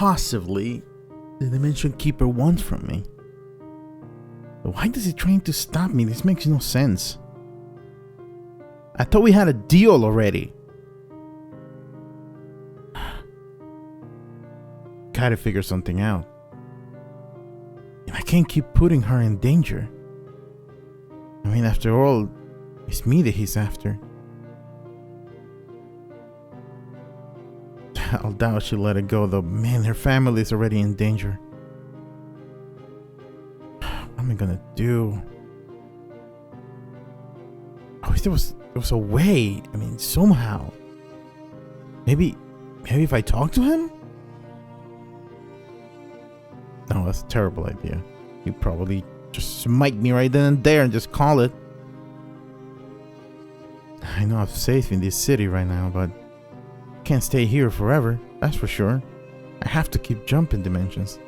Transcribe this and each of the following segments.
possibly the Dimension Keeper wants from me? Why does he trying to stop me? This makes no sense. I thought we had a deal already. Gotta figure something out. And I can't keep putting her in danger. I mean, after all, it's me that he's after. I doubt she'll let it go though. Man, her family is already in danger. What am I gonna do? I wish there was a way. I mean, somehow. Maybe if I talk to him? No, that's a terrible idea. He'd probably just smite me right then and there and just call it. I know I'm safe in this city right now, but I can't stay here forever, that's for sure. I have to keep jumping dimensions.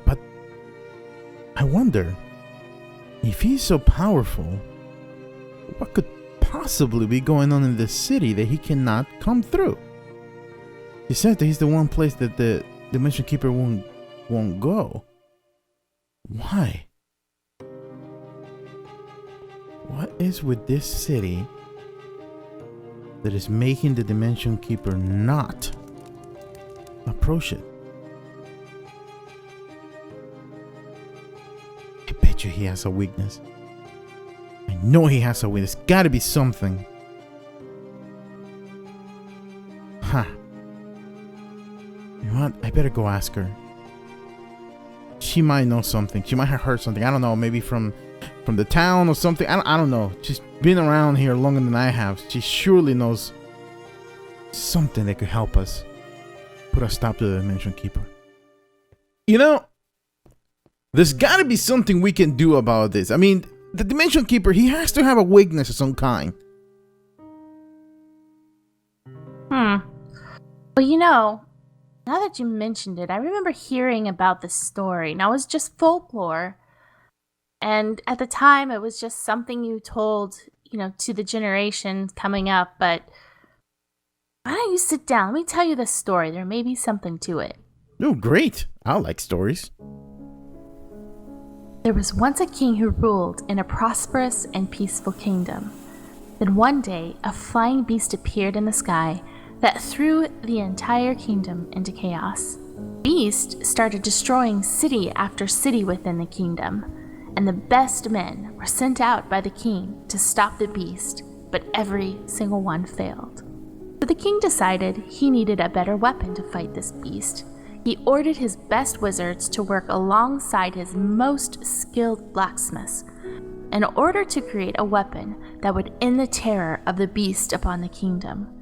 But I wonder, if he's so powerful, what could possibly be going on in this city that he cannot come through? He said that he's the one place that the Dimension Keeper won't go. Why? What is with this city that is making the Dimension Keeper not approach it? I bet you he has a weakness. I know he has a weakness. Gotta be something. Huh. You know what? I better go ask her. She might know something. She might have heard something. I don't know. Maybe from the town or something. I don't know. She's been around here longer than I have. She surely knows something that could help us put a stop to the Dimension Keeper. You know, there's got to be something we can do about this. I mean, the Dimension Keeper, he has to have a weakness of some kind. Well, you know, now that you mentioned it, I remember hearing about this story. Now, it was just folklore. And at the time, it was just something you told, to the generation coming up. But why don't you sit down? Let me tell you the story. There may be something to it. Oh, great. I like stories. There was once a king who ruled in a prosperous and peaceful kingdom. Then one day, a flying beast appeared in the sky that threw the entire kingdom into chaos. Beast started destroying city after city within the kingdom, and the best men were sent out by the king to stop the beast, but every single one failed. So the king decided he needed a better weapon to fight this beast. He ordered his best wizards to work alongside his most skilled blacksmiths in order to create a weapon that would end the terror of the beast upon the kingdom.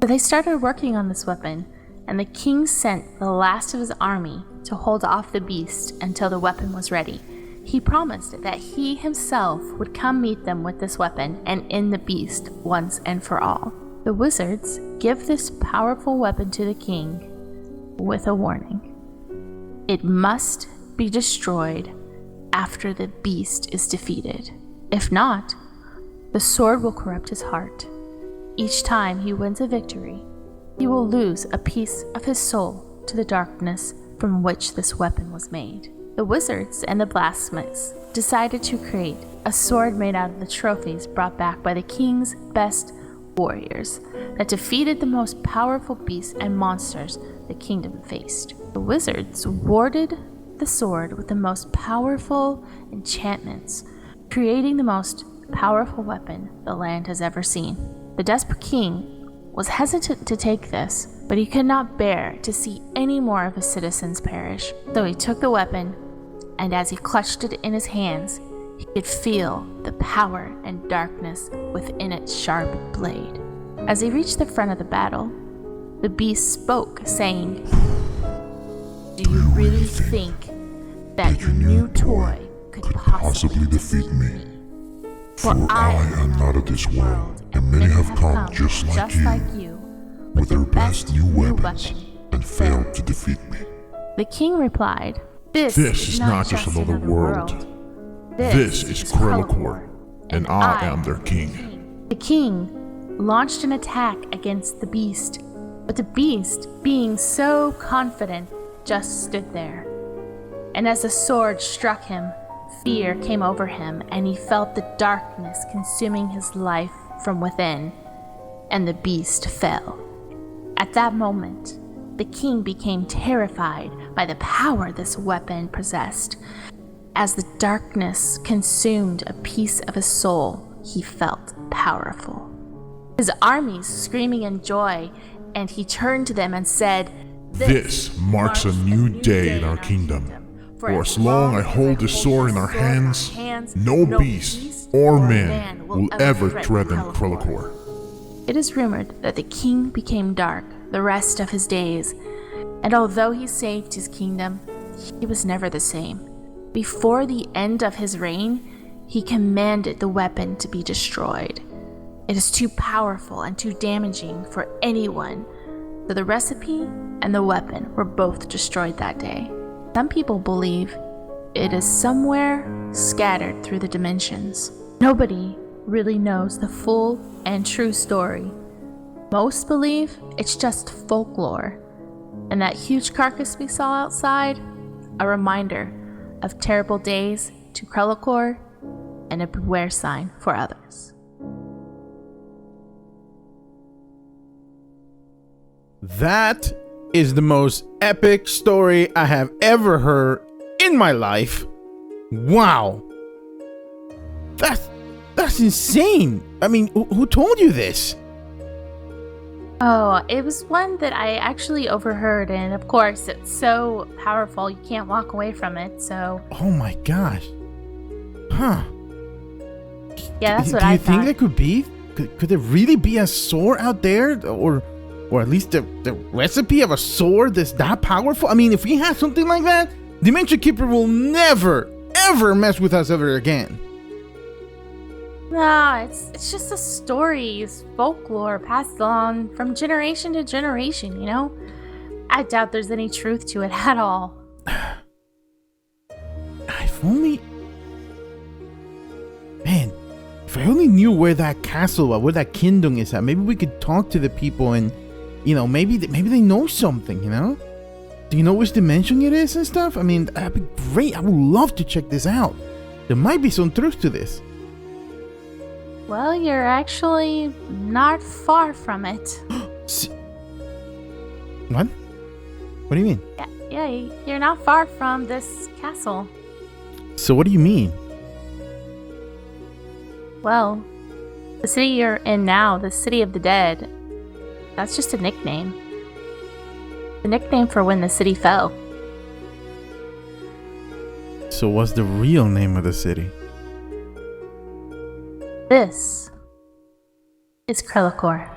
So they started working on this weapon, and the king sent the last of his army to hold off the beast until the weapon was ready. He promised that he himself would come meet them with this weapon and end the beast once and for all. The wizards give this powerful weapon to the king with a warning. It must be destroyed after the beast is defeated. If not, the sword will corrupt his heart. Each time he wins a victory, he will lose a piece of his soul to the darkness from which this weapon was made. The wizards and the blacksmiths decided to create a sword made out of the trophies brought back by the king's best warriors that defeated the most powerful beasts and monsters the kingdom faced. The wizards warded the sword with the most powerful enchantments, creating the most powerful weapon the land has ever seen. The desperate king was hesitant to take this, but he could not bear to see any more of his citizens perish. So he took the weapon, and as he clutched it in his hands, he could feel the power and darkness within its sharp blade. As he reached the front of the battle, the beast spoke, saying, "Do you really think that your new toy could possibly defeat me? For I am not of this world, and many have come just like you, with their best new weapons, and failed to defeat me." The king replied, This is not just another world. This is Collaborators, and I am their king. The king launched an attack against the beast, But the beast, being so confident, just stood there. And as the sword struck him, fear came over him, and he felt the darkness consuming his life from within, and the beast fell. At that moment, the king became terrified by the power this weapon possessed. As the darkness consumed a piece of his soul, he felt powerful. His armies screaming in joy, and he turned to them and said, "This marks a new day in our kingdom. For as long I hold this sword in our hands, no beast or man will ever threaten Krelakor." It is rumored that the king became dark the rest of his days, and although he saved his kingdom, he was never the same. Before the end of his reign, he commanded the weapon to be destroyed. It is too powerful and too damaging for anyone, so the recipe and the weapon were both destroyed that day. Some people believe it is somewhere scattered through the dimensions. Nobody really knows the full and true story. Most believe it's just folklore, and that huge carcass we saw outside, a reminder of terrible days to Krelakor and a beware sign for others. That is the most epic story I have ever heard in my life. Wow. That's insane. I mean, who told you this? Oh, it was one that I actually overheard, and of course, it's so powerful you can't walk away from it, so... Oh my gosh. Huh. Yeah, that's what Do I you thought. think that could be? Could there really be a sword out there? Or at least the recipe of a sword that's that powerful? I mean, if we have something like that, Dimension Keeper will never, ever mess with us ever again. No, it's just a story. It's folklore passed on from generation to generation, you know? I doubt there's any truth to it at all. If only... Man, if I only knew where that castle was, where that kingdom is at, maybe we could talk to the people and, you know, maybe they know something, you know? Do you know which dimension it is and stuff? I mean, that'd be great. I would love to check this out. There might be some truth to this. Well, you're actually not far from it. What? What do you mean? Yeah, you're not far from this castle. So what do you mean? Well, the city you're in now, the City of the Dead, that's just a nickname. The nickname for when the city fell. So what's the real name of the city? This is Krelakor.